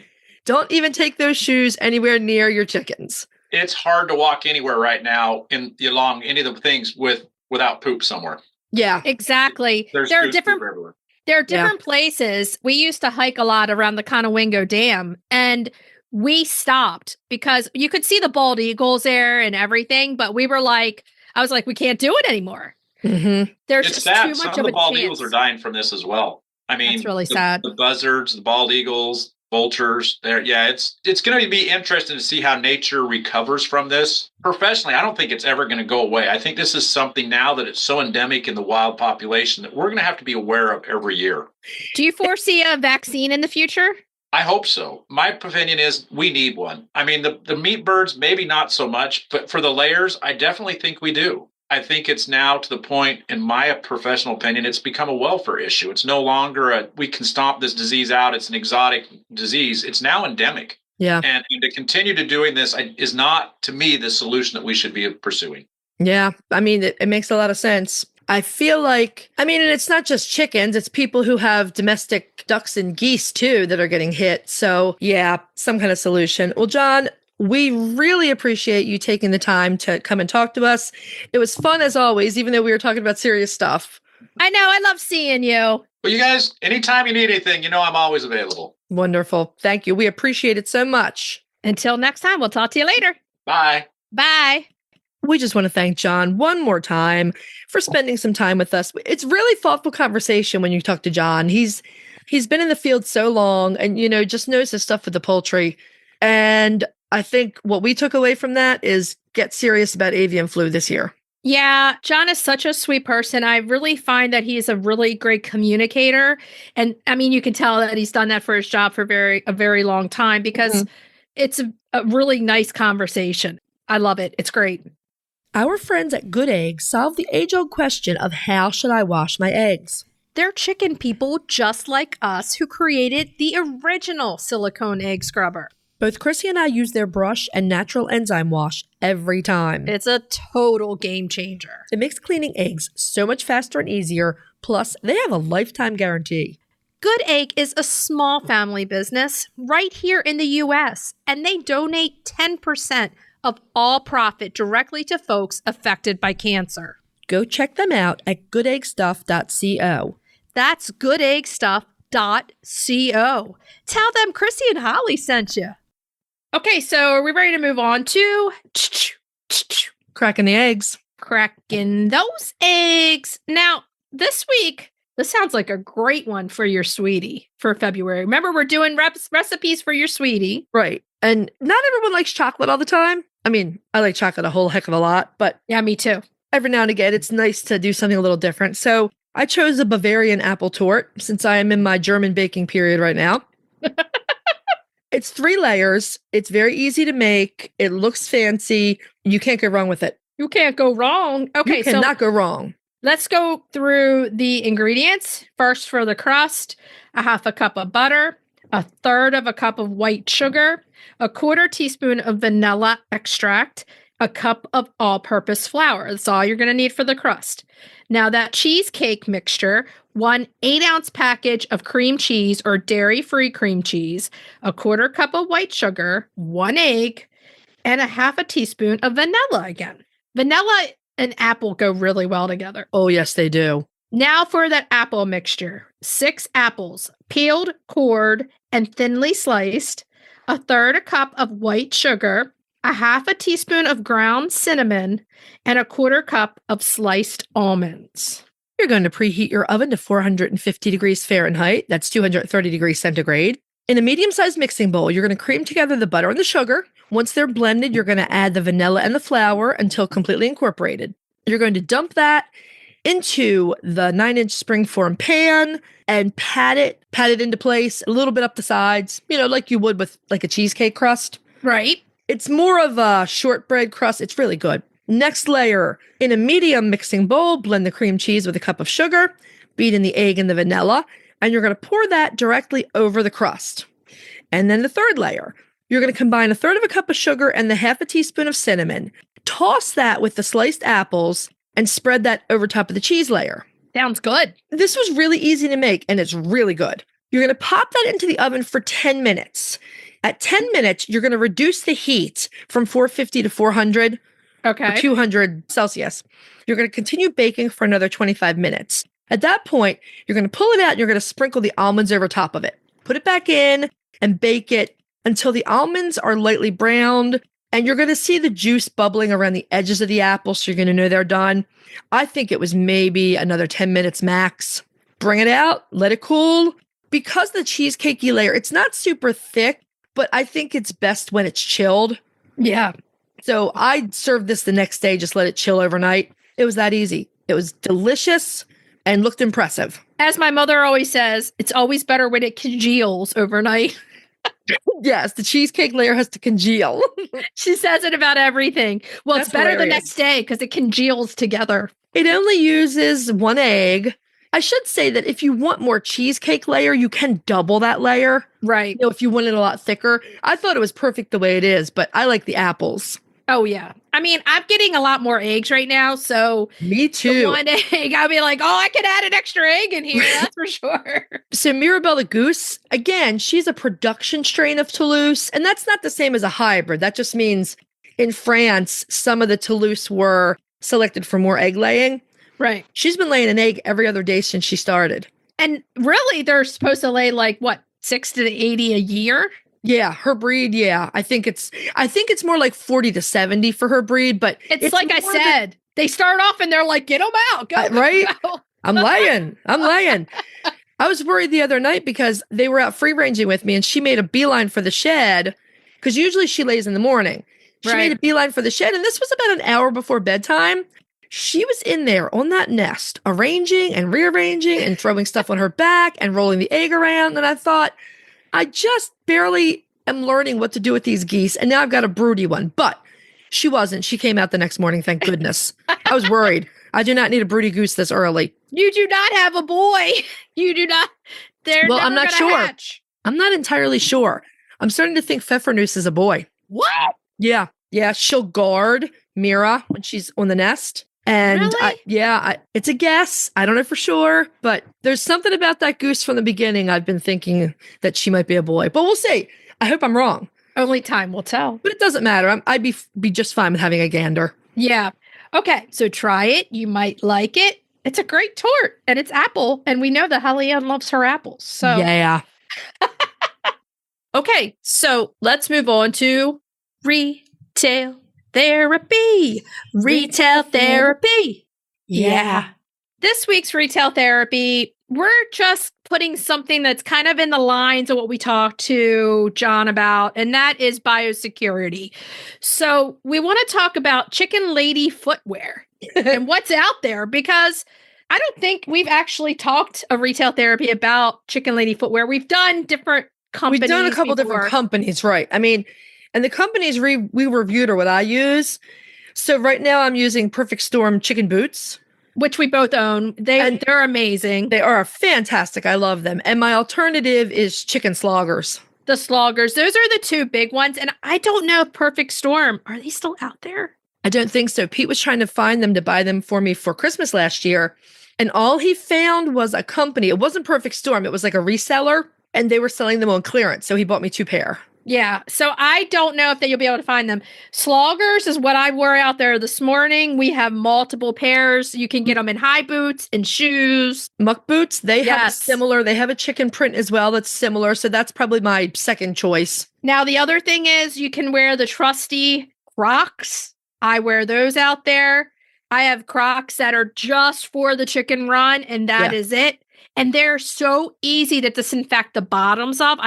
don't even take those shoes anywhere near your chickens. It's hard to walk anywhere right now along any of the things without poop somewhere. Yeah, There exactly. are different everywhere. There are different places. We used to hike a lot around the Conowingo Dam, and we stopped because you could see the bald eagles there and everything, but I was like, we can't do it anymore. Mm-hmm. There's It's just sad. too much Some of of the a bald chance. eagles are dying from this as well. I mean, that's really sad. The buzzards, the bald eagles, vultures. It's going to be interesting to see how nature recovers from this. Professionally, I don't think it's ever going to go away. I think this is something now that it's so endemic in the wild population that we're going to have to be aware of every year. Do you foresee a vaccine in the future? I hope so. My opinion is we need one. I mean, the meat birds, maybe not so much, but for the layers, I definitely think we do. I think it's now to the point, in my professional opinion, it's become a welfare issue. It's no longer we can stomp this disease out. It's an exotic disease. It's now endemic. Yeah. And to continue to doing this is not, to me, the solution that we should be pursuing. Yeah. I mean, it makes a lot of sense. I feel like, and it's not just chickens, it's people who have domestic ducks and geese too that are getting hit. So yeah, some kind of solution. Well, Jon, we really appreciate you taking the time to come and talk to us. It was fun as always, even though we were talking about serious stuff. I know. I love seeing you. Well, you guys, anytime you need anything, I'm always available. Wonderful. Thank you. We appreciate it so much. Until next time, we'll talk to you later. Bye. Bye. We just want to thank Jon one more time for spending some time with us. It's really thoughtful conversation when you talk to Jon. He's been in the field so long and, just knows his stuff with the poultry. And I think what we took away from that is get serious about avian flu this year. Yeah, Jon is such a sweet person. I really find that he's a really great communicator. And you can tell that he's done that for his job for a very long time because it's a really nice conversation. I love it. It's great. Our friends at Good Eggs solved the age-old question of how should I wash my eggs? They're chicken people just like us who created the original silicone egg scrubber. Both Chrissy and I use their brush and natural enzyme wash every time. It's a total game changer. It makes cleaning eggs so much faster and easier. Plus, they have a lifetime guarantee. Good Egg is a small family business right here in the U.S., and they donate 10% of all profit directly to folks affected by cancer. Go check them out at goodeggstuff.co. That's goodeggstuff.co. Tell them Chrisie&Holly sent you. Okay, so are we ready to move on to Cracking the eggs? Cracking those eggs. Now, this week, this sounds like a great one for your sweetie for February. Remember, we're doing recipes for your sweetie. Right. And not everyone likes chocolate all the time. I like chocolate a whole heck of a lot, but yeah, me too. Every now and again, it's nice to do something a little different. So I chose a Bavarian Apple Torte since I am in my German baking period right now. It's 3 layers. It's very easy to make. It looks fancy. You can't go wrong with it. You can't go wrong. Okay, You cannot go wrong. Let's go through the ingredients. First, for the crust, a half a cup of butter, a third of a cup of white sugar, a quarter teaspoon of vanilla extract, a cup of all-purpose flour. That's all you're going to need for the crust. Now that cheesecake mixture, 1 8-ounce package of cream cheese or dairy-free cream cheese, a quarter cup of white sugar, 1 egg, and a half a teaspoon of vanilla again. Vanilla and apple go really well together. Oh, yes, they do. Now for that apple mixture. 6 apples, peeled, cored, and thinly sliced, a third a cup of white sugar, a half a teaspoon of ground cinnamon, and a quarter cup of sliced almonds. You're going to preheat your oven to 450 degrees Fahrenheit. That's 230 degrees centigrade. In a medium-sized mixing bowl, you're going to cream together the butter and the sugar. Once they're blended, you're going to add the vanilla and the flour until completely incorporated. You're going to dump that into the 9-inch springform pan and pat it into place, a little bit up the sides, like you would with like a cheesecake crust. Right. It's more of a shortbread crust. It's really good. Next layer, in a medium mixing bowl, blend the cream cheese with a cup of sugar, beat in the egg and the vanilla, and you're going to pour that directly over the crust. And then the third layer, you're going to combine a third of a cup of sugar and the half a teaspoon of cinnamon. Toss that with the sliced apples and spread that over top of the cheese layer. Sounds good. This was really easy to make, and it's really good. You're going to pop that into the oven for 10 minutes. At 10 minutes, you're going to reduce the heat from 450 to 400 or 200 Celsius. You're going to continue baking for another 25 minutes. At that point, you're going to pull it out and you're going to sprinkle the almonds over top of it. Put it back in and bake it until the almonds are lightly browned, and you're going to see the juice bubbling around the edges of the apple, so you're going to know they're done. I think it was maybe another 10 minutes max. Bring it out, let it cool. Because the cheesecakey layer, it's not super thick, but I think it's best when it's chilled. Yeah. So I served this the next day, just let it chill overnight. It was that easy. It was delicious and looked impressive. As my mother always says, it's always better when it congeals overnight. Yes, the cheesecake layer has to congeal. She says it about everything. Well, That's it's better hilarious. the next day because it congeals together. It only uses 1 egg. I should say that if you want more cheesecake layer, you can double that layer. Right. If you want it a lot thicker. I thought it was perfect the way it is, but I like the apples. Oh, yeah. I mean, I'm getting a lot more eggs right now, so Me too. the 1 egg, I'll be like, oh, I could add an extra egg in here, that's for sure. So Mirabelle the goose, again, she's a production strain of Toulouse, and that's not the same as a hybrid. That just means in France, some of the Toulouse were selected for more egg laying. Right. She's been laying an egg every other day since she started. And really, they're supposed to lay like, what, 60 to 80 a year? Yeah, her breed, yeah. I think it's more like 40 to 70 for her breed, but It's like I said, they start off and they're like, get them out. Go, right? go. I'm laying. I was worried the other night because they were out free ranging with me and she made a beeline for the shed because usually she lays in the morning. She made a beeline for the shed, and this was about an hour before bedtime. She was in there on that nest, arranging and rearranging and throwing stuff on her back and rolling the egg around. And I thought, I just barely am learning what to do with these geese. And now I've got a broody one, but she wasn't. She came out the next morning. Thank goodness. I was worried. I do not need a broody goose this early. You do not have a boy. You do not. They're Well, I'm never not gonna sure. hatch. I'm not entirely sure. I'm starting to think Pfeffernuss is a boy. What? Yeah. Yeah. She'll guard Mira when she's on the nest. And Really? it's a guess. I don't know for sure, but there's something about that goose from the beginning. I've been thinking that she might be a boy, but we'll see. I hope I'm wrong, Only time will tell. but it doesn't matter. I'd be just fine with having a gander. Yeah. Okay. So try it. You might like it. It's a great tort, and it's apple, and we know that Holly-Ann loves her apples. So Yeah. Okay, so let's move on to retail therapy. Retail therapy. Yeah. This week's retail therapy, we're just putting something that's kind of in the lines of what we talked to Jon about, and that is biosecurity. So we want to talk about Chicken Lady footwear and what's out there, because I don't think we've actually talked a retail therapy about Chicken Lady footwear. We've done different companies. We've done a couple different companies, right? I mean, and the companies we reviewed are what I use. So right now I'm using Perfect Storm chicken boots, which we both own. They're amazing. They are fantastic. I love them. And my alternative is chicken sloggers. The sloggers. Those are the two big ones. And I don't know if Perfect Storm, are they still out there? I don't think so. Pete was trying to find them to buy them for me for Christmas last year. And all he found was a company. It wasn't Perfect Storm. It was like a reseller. And they were selling them on clearance. So he bought me 2 pair. Yeah. So I don't know if you'll be able to find them. Sloggers is what I wore out there this morning. We have multiple pairs. You can get them in high boots and shoes. Muck boots. They have similar. They have a chicken print as well that's similar. So that's probably my second choice. Now, the other thing is you can wear the trusty Crocs. I wear those out there. I have Crocs that are just for the chicken run, and that is it. And they're so easy to disinfect the bottoms of.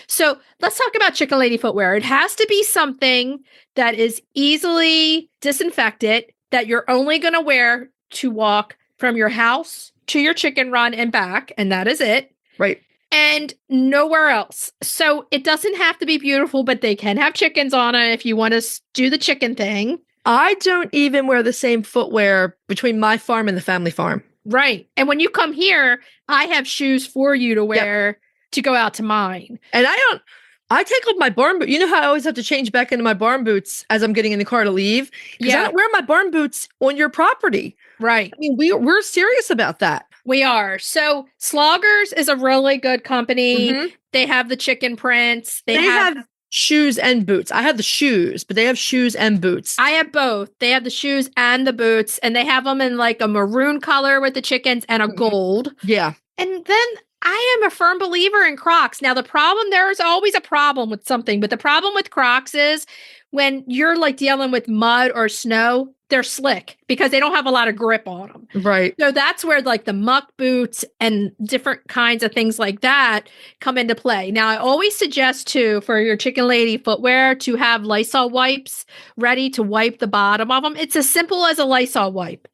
So let's talk about Chicken Lady footwear. It has to be something that is easily disinfected, that you're only going to wear to walk from your house to your chicken run and back. And that is it. Right. And nowhere else. So it doesn't have to be beautiful, but they can have chickens on it if you want to do the chicken thing. I don't even wear the same footwear between my farm and the family farm. Right. And when you come here, I have shoes for you to wear to go out to mine. And I take off my barn boots. You know how I always have to change back into my barn boots as I'm getting in the car to leave? Because I don't wear my barn boots on your property. Right. I mean, we're serious about that. We are. So Sloggers is a really good company. Mm-hmm. They have the chicken prints. They have shoes and boots. I have the shoes, but they have shoes and boots. I have both. They have the shoes and the boots, and they have them in like a maroon color with the chickens and a gold. Yeah. And then I am a firm believer in Crocs. Now, there is always a problem with something, but the problem with Crocs is when you're like dealing with mud or snow, they're slick because they don't have a lot of grip on them. Right. So that's where like the muck boots and different kinds of things like that come into play. Now, I always suggest too, for your Chicken Lady footwear, to have Lysol wipes ready to wipe the bottom of them. It's as simple as a Lysol wipe,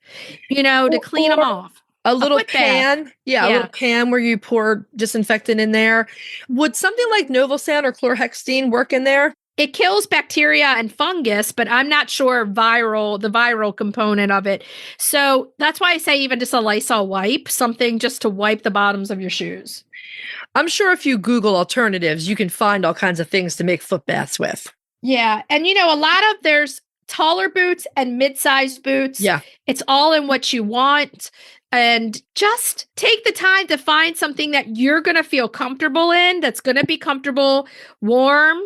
to clean them off. A little can. Yeah, a little can where you pour disinfectant in there. Would something like Novosan or chlorhexidine work in there? It kills bacteria and fungus, but I'm not sure the viral component of it. So that's why I say even just a Lysol wipe, something just to wipe the bottoms of your shoes. I'm sure if you Google alternatives, you can find all kinds of things to make foot baths with. Yeah. And there's taller boots and mid-sized boots. Yeah. It's all in what you want. And just take the time to find something that you're going to feel comfortable in, that's going to be comfortable, warm,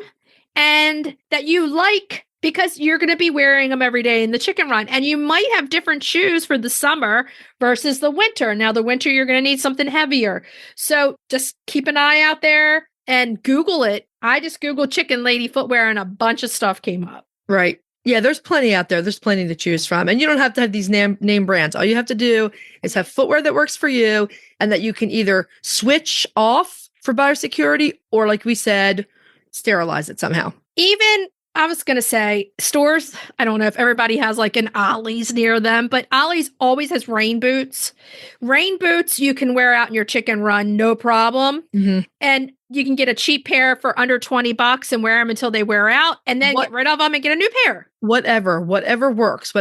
and that you like, because you're going to be wearing them every day in the chicken run. And you might have different shoes for the summer versus the winter. Now, the winter, you're going to need something heavier. So just keep an eye out there and Google it. I just Googled Chicken Lady footwear and a bunch of stuff came up. Right. Yeah, there's plenty out there. There's plenty to choose from. And you don't have to have these name brands. All you have to do is have footwear that works for you and that you can either switch off for biosecurity or, like we said, sterilize it somehow. Even, I was going to say, stores, I don't know if everybody has like an Ollie's near them, but Ollie's always has rain boots. Rain boots you can wear out in your chicken run, no problem. Mm-hmm. And you can get a cheap pair for under $20 and wear them until they wear out, and then get rid of them and get a new pair. Whatever works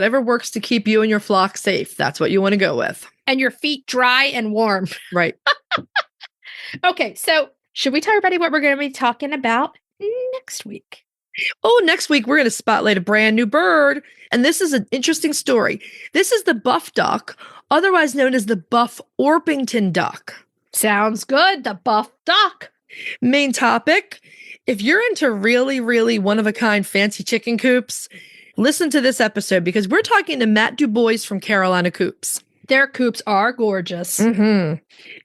to keep you and your flock safe. That's what you want to go with. And your feet dry and warm. Right. Okay. So should we tell everybody what we're going to be talking about next week? Oh, next week we're going to spotlight a brand new bird. And this is an interesting story. This is the buff duck, otherwise known as the buff Orpington duck. Sounds good. The buff duck. Main topic. If you're into really, really one-of-a-kind fancy chicken coops, listen to this episode because we're talking to Matt Dubois from Carolina Coops. Their coops are gorgeous. Mm-hmm.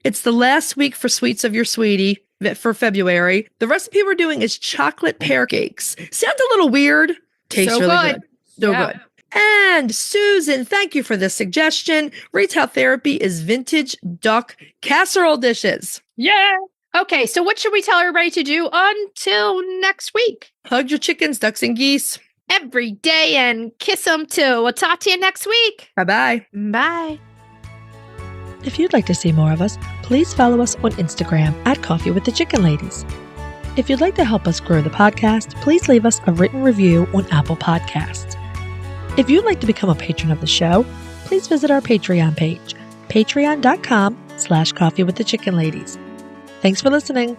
It's the last week for Sweets of Your Sweetie for February. The recipe we're doing is chocolate pear cakes. Sounds a little weird. Tastes so really good. So good. And Susan, thank you for this suggestion. Retail therapy is vintage duck casserole dishes. Yeah. Okay, so what should we tell everybody to do until next week? Hug your chickens, ducks, and geese every day and kiss them too. We'll talk to you next week. Bye-bye. Bye. If you'd like to see more of us, please follow us on Instagram at Coffee with the Chicken Ladies. If you'd like to help us grow the podcast, please leave us a written review on Apple Podcasts. If you'd like to become a patron of the show, please visit our Patreon page, patreon.com/Coffee with the Chicken Ladies. Thanks for listening.